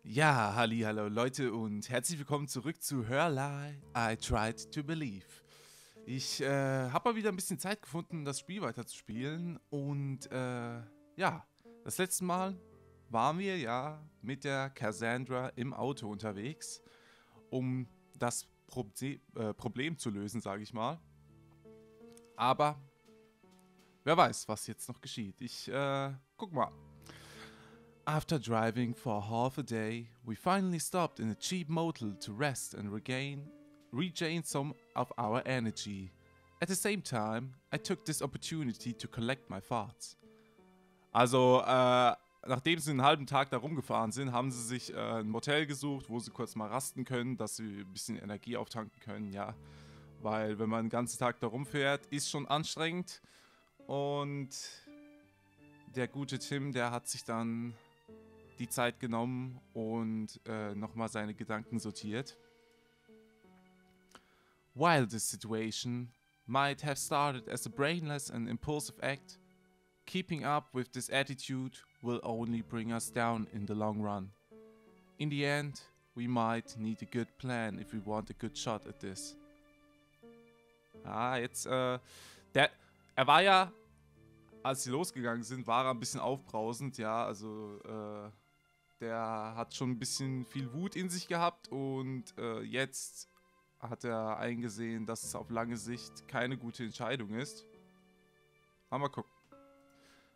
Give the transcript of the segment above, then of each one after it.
Ja, hallo Leute und herzlich willkommen zurück zu Hörlei I Tried to Believe. Ich habe mal wieder ein bisschen Zeit gefunden, das Spiel weiterzuspielen und ja, das letzte Mal waren wir ja mit der Cassandra im Auto unterwegs, um das Problem zu lösen, sage ich mal. Aber wer weiß, was jetzt noch geschieht. Ich guck mal. After driving for half a day, we finally stopped in a cheap motel to rest and regain some of our energy. At the same time, I took this opportunity to collect my thoughts. Also, nachdem sie einen halben Tag da rumgefahren sind, haben sie sich ein Motel gesucht, wo sie kurz mal rasten können, dass sie ein bisschen Energie auftanken können, ja. Weil wenn man den ganzen Tag da rumfährt, ist schon anstrengend. Und der gute Tim, der hat sich dann die Zeit genommen und nochmal seine Gedanken sortiert. While this situation might have started as a brainless and impulsive act, keeping up with this attitude will only bring us down in the long run. In the end, we might need a good plan if we want a good shot at this. Er war ja, als sie losgegangen sind, war er ein bisschen aufbrausend, ja, also, der hat schon ein bisschen viel Wut in sich gehabt und jetzt hat er eingesehen, dass es auf lange Sicht keine gute Entscheidung ist. Mal gucken.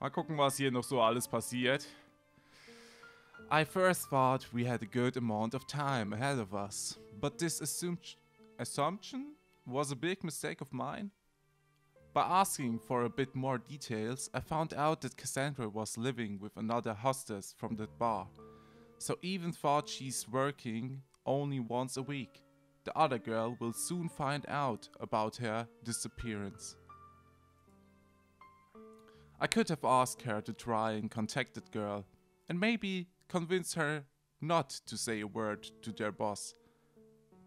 Mal gucken, was hier noch so alles passiert. I first thought we had a good amount of time ahead of us, but this assumption was a big mistake of mine. By asking for a bit more details, I found out that Cassandra was living with another hostess from that bar. So even thought she's working only once a week. The other girl will soon find out about her disappearance. I could have asked her to try and contact that girl, and maybe convince her not to say a word to their boss.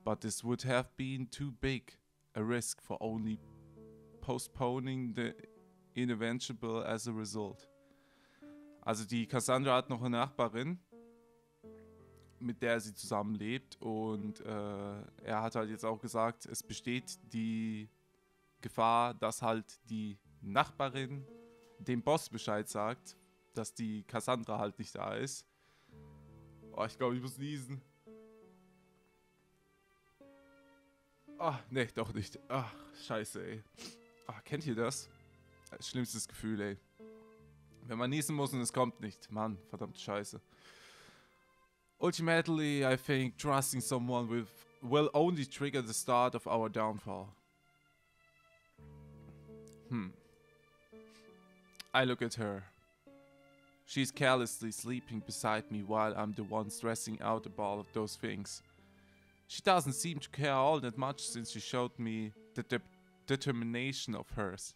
But this would have been too big a risk for only postponing the inevitable as a result. Also die Cassandra hat noch eine Nachbarin, mit der sie zusammenlebt, und er hat halt jetzt auch gesagt, es besteht die Gefahr, dass halt die Nachbarin dem Boss Bescheid sagt, dass die Cassandra halt nicht da ist. Oh, ich glaube, ich muss niesen. Ach, nee, doch nicht. Ach, scheiße, ey. Ach, kennt ihr das? Schlimmstes Gefühl, ey. Wenn man niesen muss und es kommt nicht. Mann, verdammt scheiße. Ultimately, I think trusting someone will only trigger the start of our downfall. I look at her. She's carelessly sleeping beside me while I'm the one stressing out about those things. She doesn't seem to care all that much since she showed me the determination of hers.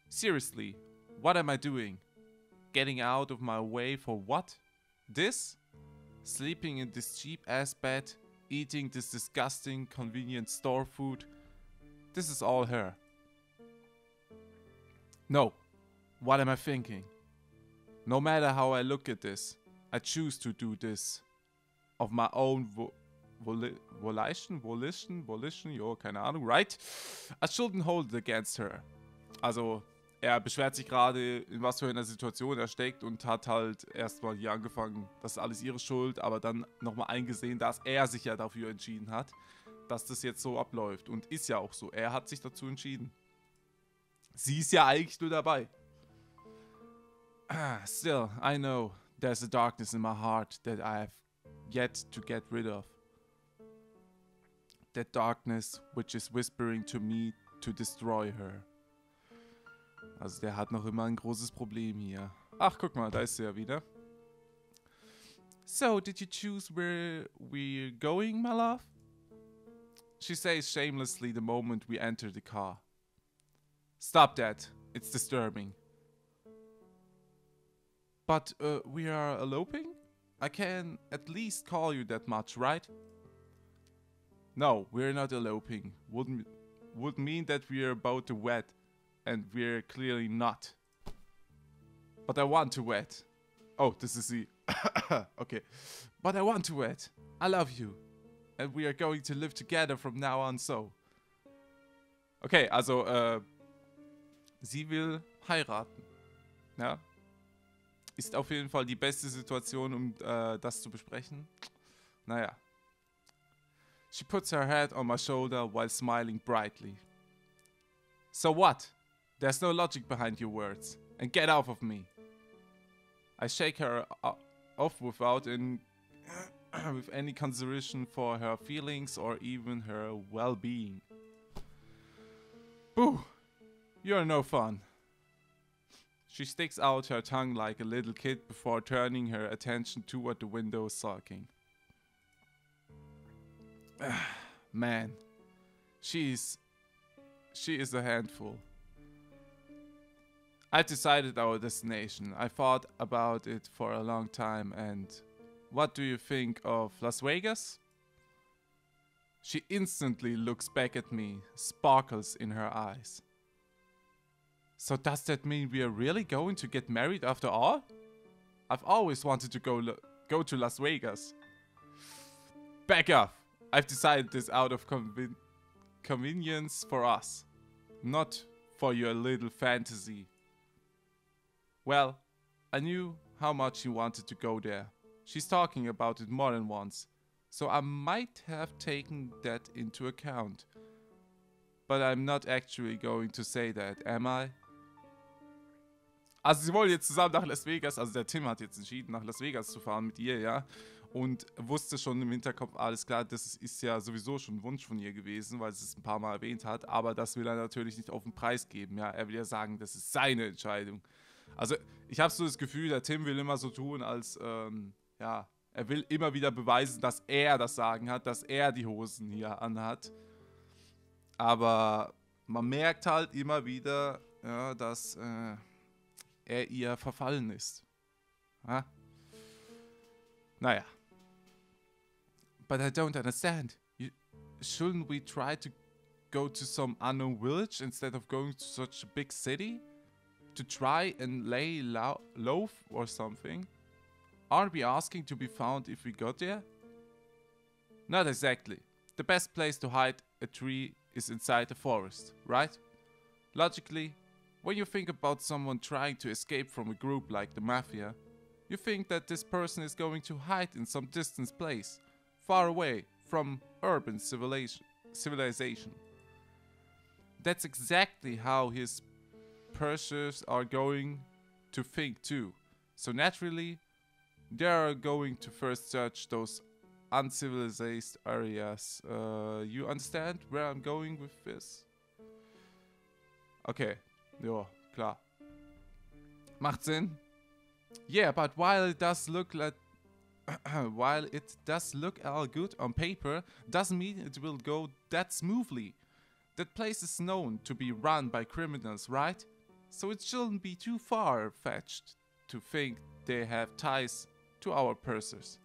Seriously, what am I doing? Getting out of my way for what? This? Sleeping in this cheap-ass bed, eating this disgusting, convenient store food. This is all her. No. What am I thinking? No matter how I look at this, I choose to do this. Of my own volition, jo, keine Ahnung, right? I shouldn't hold it against her. Also, er beschwert sich gerade, in was für einer Situation er steckt, und hat halt erstmal hier angefangen, das ist alles ihre Schuld, aber dann nochmal eingesehen, dass er sich ja dafür entschieden hat, dass das jetzt so abläuft. Und ist ja auch so, er hat sich dazu entschieden. Sie ist ja eigentlich nur dabei. Still, I know there's a darkness in my heart that I have yet to get rid of. That darkness which is whispering to me to destroy her. Also der hat noch immer ein großes Problem hier. Ach, guck mal, da ist sie ja wieder. So, did you choose where we're going, my love? She says shamelessly the moment we enter the car. Stop that. It's disturbing. But we are eloping? I can at least call you that much, right? No, we're not eloping. Would mean that we're about to wed. And we're clearly not. But I want to wed. Oh, das ist sie. Okay. But I want to wed. I love you. And we are going to live together from now on, so. Okay, also, sie will heiraten. Ja. Ist auf jeden Fall die beste Situation, um das zu besprechen. Naja. She puts her head on my shoulder while smiling brightly. So what? There's no logic behind your words. And get off of me. I shake her off without with any consideration for her feelings or even her well-being. Boo! You're no fun. She sticks out her tongue like a little kid before turning her attention toward the window, sulking. Man, she is a handful. I've decided our destination. I thought about it for a long time, and what do you think of Las Vegas? She instantly looks back at me, sparkles in her eyes. So does that mean we are really going to get married after all? I've always wanted to go to Las Vegas. Back off! I've decided this out of convenience for us, not for your little fantasy. Well, I knew how much she wanted to go there. She's talking about it more than once, so I might have taken that into account. But I'm not actually going to say that, am I? Also sie wollen jetzt zusammen nach Las Vegas, also der Tim hat jetzt entschieden, nach Las Vegas zu fahren mit ihr, ja. Und wusste schon im Hinterkopf, alles klar, das ist ja sowieso schon ein Wunsch von ihr gewesen, weil sie es ein paar Mal erwähnt hat. Aber das will er natürlich nicht auf den Preis geben, ja. Er will ja sagen, das ist seine Entscheidung. Also ich habe so das Gefühl, der Tim will immer so tun, als, ja, er will immer wieder beweisen, dass er das Sagen hat, dass er die Hosen hier anhat. Aber man merkt halt immer wieder, ja, dass er ihr verfallen ist. Ja? Naja. But I don't understand. Shouldn't we try to go to some unknown village instead of going to such a big city? To try and lay low or something? Aren't we asking to be found if we got there? Not exactly. The best place to hide a tree is inside the forest, right? Logically, when you think about someone trying to escape from a group like the Mafia, you think that this person is going to hide in some distant place, far away from urban civilization. That's exactly how his pursuers are going to think too. So naturally, they are going to first search those uncivilized areas. You understand where I'm going with this? Okay, ja, klar. Macht Sinn. Yeah, but while it does look all good on paper, doesn't mean it will go that smoothly. That place is known to be run by criminals, right? So it shouldn't be too far-fetched to think they have ties to our pursuers.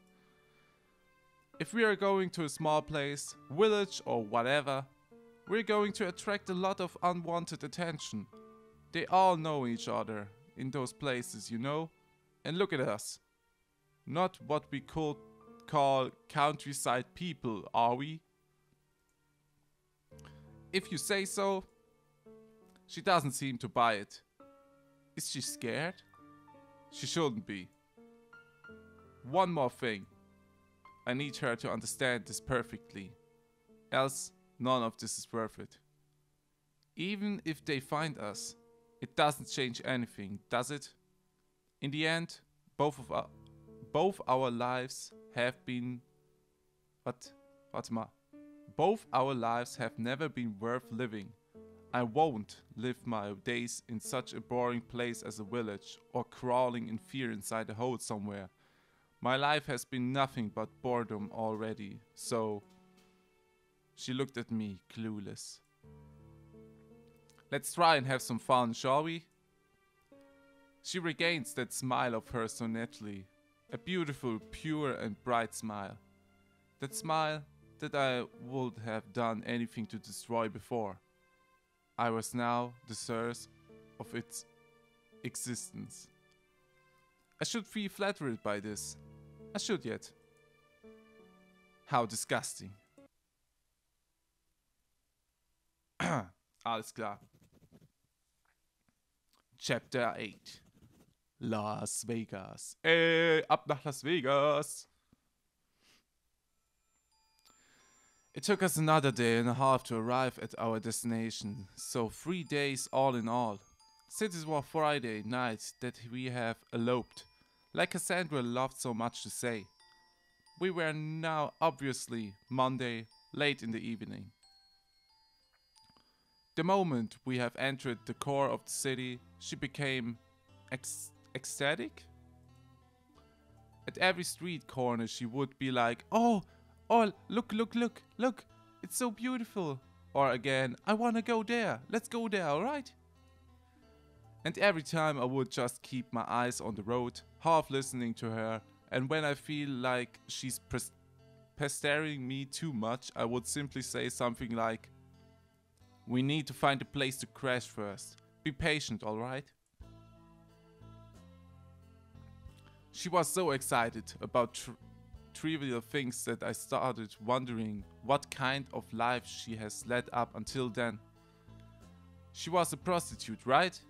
If we are going to a small place, village or whatever, we're going to attract a lot of unwanted attention. They all know each other in those places, you know? And look at us. Not what we could call countryside people, are we? If you say so. She doesn't seem to buy it. Is she scared? She shouldn't be. One more thing. I need her to understand this perfectly. Else, none of this is worth it. Even if they find us, it doesn't change anything, does it? In the end, both our lives have been... Both our lives have never been worth living. I won't live my days in such a boring place as a village or crawling in fear inside a hole somewhere. My life has been nothing but boredom already, so... She looked at me, clueless. Let's try and have some fun, shall we? She regains that smile of hers so naturally. A beautiful, pure and bright smile. That smile that I would have done anything to destroy before. I was now the source of its existence. I should feel flattered by this. I should yet. How disgusting. Alles klar. Chapter 8. Las Vegas. Ey, ab nach Las Vegas. It took us another day and a half to arrive at our destination, so 3 days all in all. Since it was Friday night that we have eloped, like Cassandra loved so much to say. We were now obviously Monday, late in the evening. The moment we have entered the core of the city, she became ecstatic. At every street corner she would be like, oh, look, it's so beautiful. Or again, I wanna go there, let's go there, alright? And every time I would just keep my eyes on the road, half listening to her, and when I feel like she's pestering me too much, I would simply say something like, we need to find a place to crash first. Be patient, alright? She was so excited about trivial things that I started wondering what kind of life she has led up until then. She was a prostitute, right?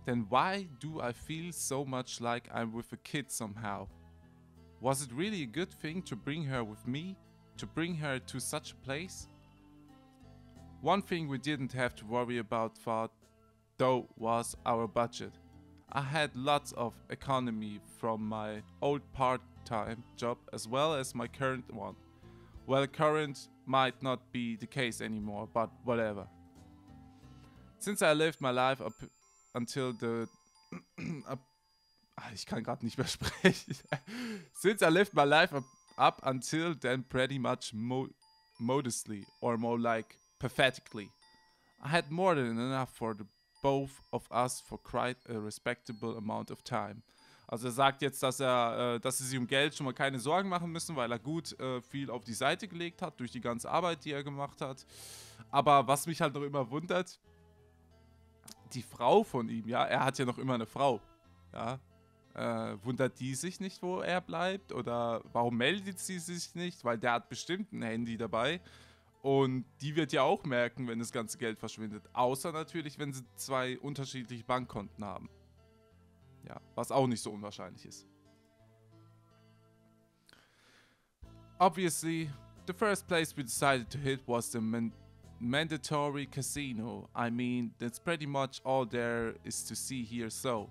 Then why do I feel so much like I'm with a kid somehow? Was it really a good thing to bring her with me? To bring her to such a place? One thing we didn't have to worry about though was our budget. I had lots of economy from my old part-time job as well as my current one. Well, current might not be the case anymore, but whatever. Since I lived my life up until the... ich kann gerade nicht mehr sprechen. Since I lived my life up until then pretty much modestly, or more like pathetically. I had more than enough for the both of us for quite a respectable amount of time. Also er sagt jetzt, dass sie sich um Geld schon mal keine Sorgen machen müssen, weil er gut viel auf die Seite gelegt hat durch die ganze Arbeit, die er gemacht hat. Aber was mich halt noch immer wundert, die Frau von ihm, ja, er hat ja noch immer eine Frau, ja. Wundert die sich nicht, wo er bleibt? Oder warum meldet sie sich nicht? Weil der hat bestimmt ein Handy dabei. Und die wird ja auch merken, wenn das ganze Geld verschwindet. Außer natürlich, wenn sie 2 unterschiedliche Bankkonten haben. Ja, was auch nicht so unwahrscheinlich ist. Obviously, the first place we decided to hit was the mandatory casino. I mean, that's pretty much all there is to see here, so.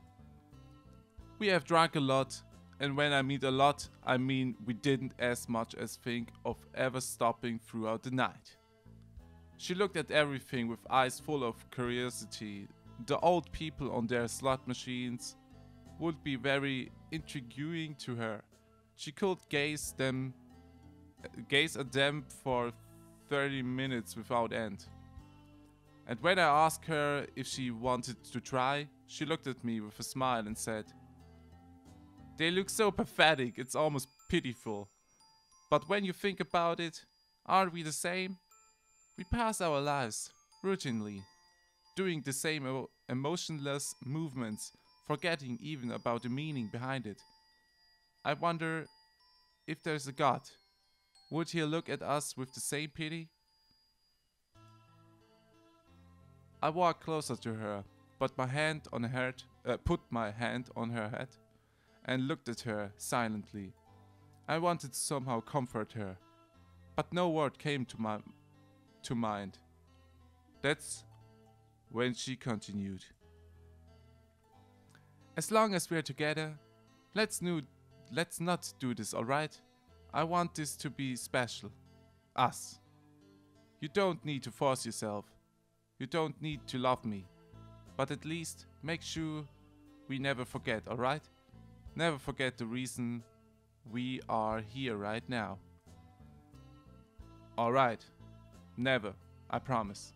We have drunk a lot, and when I mean a lot, I mean we didn't as much as think of ever stopping throughout the night. She looked at everything with eyes full of curiosity. The old people on their slot machines would be very intriguing to her. She could gaze at them for 30 minutes without end. And when I asked her if she wanted to try, she looked at me with a smile and said, "They look so pathetic, it's almost pitiful. But when you think about it, aren't we the same? We pass our lives, routinely, doing the same emotionless movements, forgetting even about the meaning behind it. I wonder if there's a God. Would he look at us with the same pity?" I walked closer to her, put my hand on her head, and looked at her silently. I wanted to somehow comfort her, but no word came to mind. That's when she continued. "As long as we're together, let's not do this, alright? I want this to be special. Us. You don't need to force yourself. You don't need to love me. But at least make sure we never forget, alright? Never forget the reason we are here right now." "Alright. Never. I promise."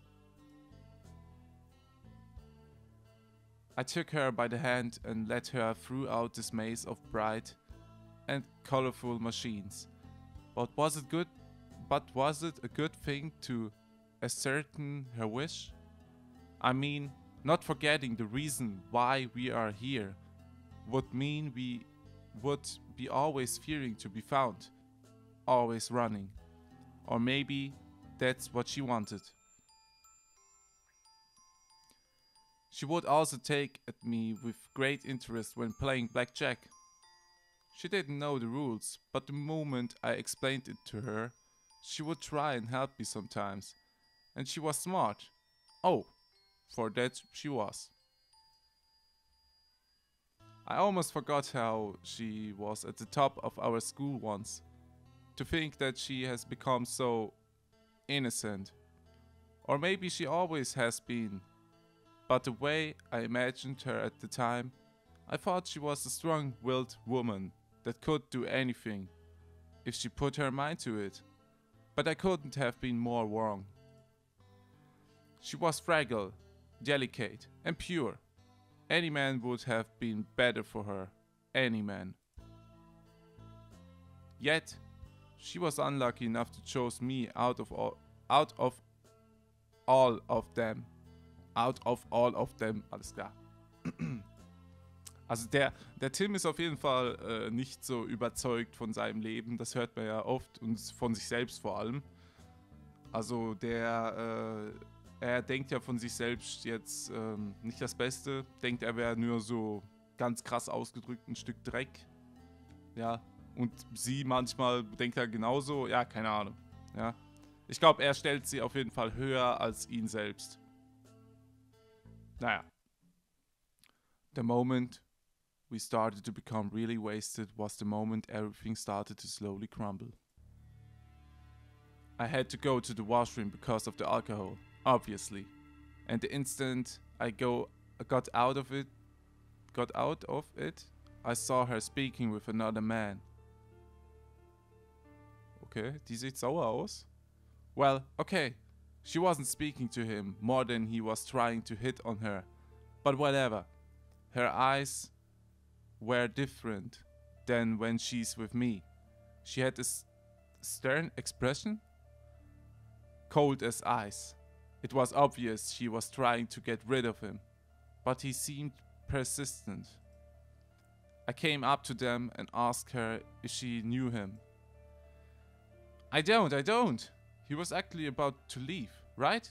I took her by the hand and led her throughout this maze of bright and colorful machines. But was it a good thing to ascertain her wish? I mean, not forgetting the reason why we are here. would mean we would be always fearing to be found, always running. Or maybe that's what she wanted. She would also take at me with great interest when playing blackjack. She didn't know the rules, but the moment I explained it to her, she would try and help me sometimes. And she was smart. Oh, for that she was. I almost forgot how she was at the top of our school once. To think that she has become so innocent. Or maybe she always has been. But the way I imagined her at the time, I thought she was a strong-willed woman that could do anything if she put her mind to it. But I couldn't have been more wrong. She was fragile, delicate, and pure. Any man would have been better for her. Any man. Yet, she was unlucky enough to choose me out of all of them. Out of all of them, alles klar. Also der Tim ist auf jeden Fall nicht so überzeugt von seinem Leben. Das hört man ja oft und von sich selbst vor allem. Also er denkt ja von sich selbst jetzt nicht das Beste. Denkt, er wäre nur so ganz krass ausgedrückt ein Stück Dreck. Ja. Und sie manchmal denkt er genauso. Ja, keine Ahnung. Ja. Ich glaube, er stellt sie auf jeden Fall höher als ihn selbst. Naja. The moment we started to become really wasted was the moment everything started to slowly crumble. I had to go to the washroom because of the alcohol, obviously. And the instant I got out of it, I saw her speaking with another man. Okay, die sieht sauer aus. Well, okay. She wasn't speaking to him more than he was trying to hit on her. But whatever. Her eyes were different than when she's with me. She had a stern expression, cold as ice. It was obvious she was trying to get rid of him, but he seemed persistent. I came up to them and asked her if she knew him. I don't. He was actually about to leave, right?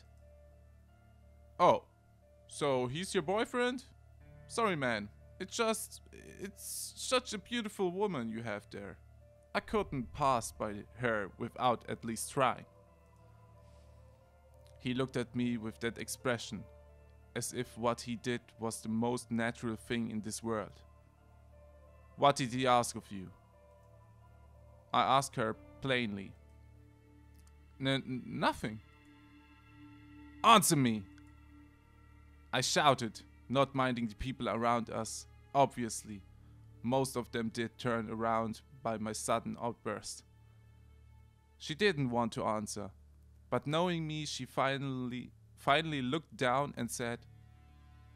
Oh, so he's your boyfriend? Sorry, man. It's such a beautiful woman you have there. I couldn't pass by her without at least trying. He looked at me with that expression, as if what he did was the most natural thing in this world. What did he ask of you? I asked her plainly. Nothing. Answer me! I shouted, not minding the people around us. Obviously, most of them did turn around by my sudden outburst. She didn't want to answer, but knowing me, she finally looked down and said,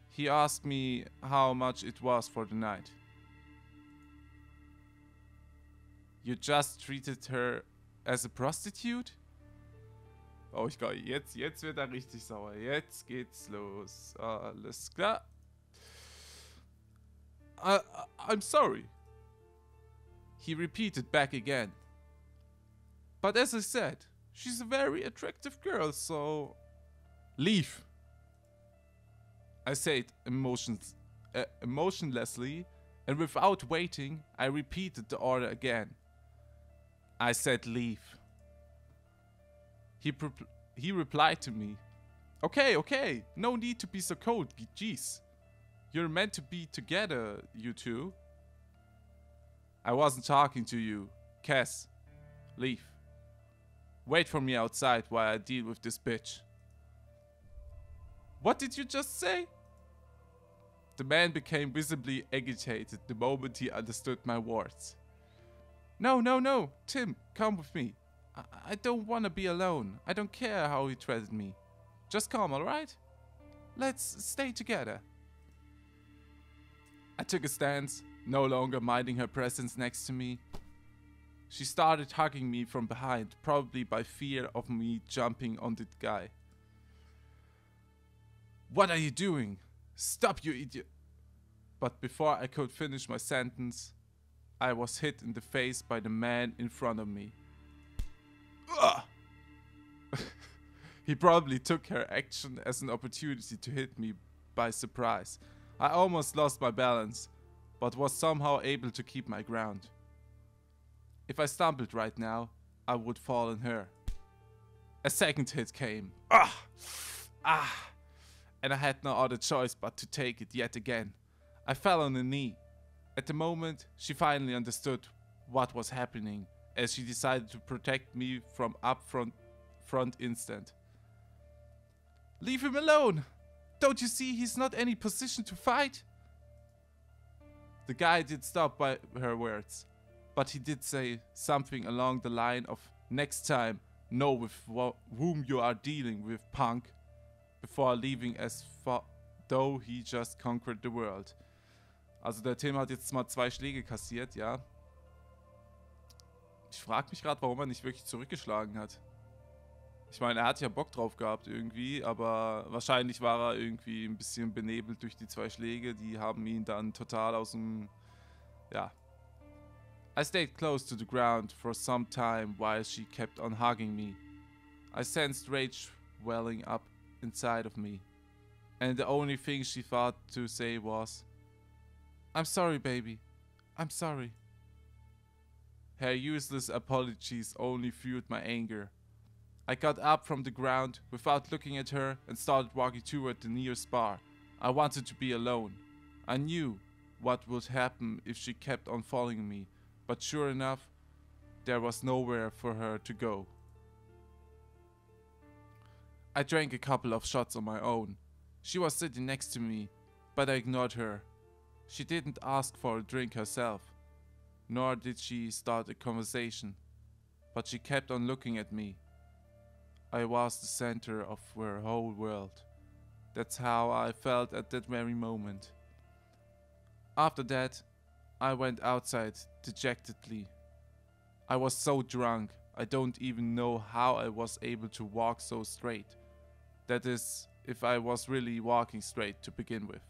he asked me how much it was for the night. You just treated her as a prostitute? Oh, ich glaube, jetzt wird er richtig sauer. Jetzt geht's los. Alles klar. I'm sorry. He repeated back again. But as I said, she's a very attractive girl, so... Leave. I said emotionlessly, and without waiting, I repeated the order again. I said leave. He replied to me, Okay, no need to be so cold, jeez. You're meant to be together, you two. I wasn't talking to you. Cass, leave. Wait for me outside while I deal with this bitch. What did you just say? The man became visibly agitated the moment he understood my words. No, Tim, come with me. I don't want to be alone. I don't care how he treated me. Just come, alright? Let's stay together. I took a stance, no longer minding her presence next to me. She started hugging me from behind, probably by fear of me jumping on the guy. What are you doing? Stop, you idiot! But before I could finish my sentence, I was hit in the face by the man in front of me. Ugh! He probably took her action as an opportunity to hit me by surprise. I almost lost my balance, but was somehow able to keep my ground. If I stumbled right now, I would fall on her. A second hit came. And I had no other choice but to take it yet again. I fell on a knee. At the moment, she finally understood what was happening, as she decided to protect me from front instant. Leave him alone! Don't you see he's not any position to fight? The guy did stop by her words, but he did say something along the line of, next time, know with whom you are dealing with, punk, before leaving as though he just conquered the world. Also der Tim hat jetzt mal 2 Schläge kassiert, ja. Ich frage mich gerade, warum er nicht wirklich zurückgeschlagen hat. Ich meine, er hat ja Bock drauf gehabt irgendwie, aber wahrscheinlich war er irgendwie ein bisschen benebelt durch die 2 Schläge. Die haben ihn dann total aus dem... Ja. I stayed close to the ground for some time while she kept on hugging me. I sensed rage welling up inside of me. And the only thing she thought to say was, I'm sorry, baby. I'm sorry. Her useless apologies only fueled my anger. I got up from the ground without looking at her and started walking toward the nearest bar. I wanted to be alone. I knew what would happen if she kept on following me, but sure enough, there was nowhere for her to go. I drank a couple of shots on my own. She was sitting next to me, but I ignored her. She didn't ask for a drink herself, nor did she start a conversation, but she kept on looking at me. I was the center of her whole world. That's how I felt at that very moment. After that, I went outside dejectedly. I was so drunk, I don't even know how I was able to walk so straight. That is, if I was really walking straight to begin with.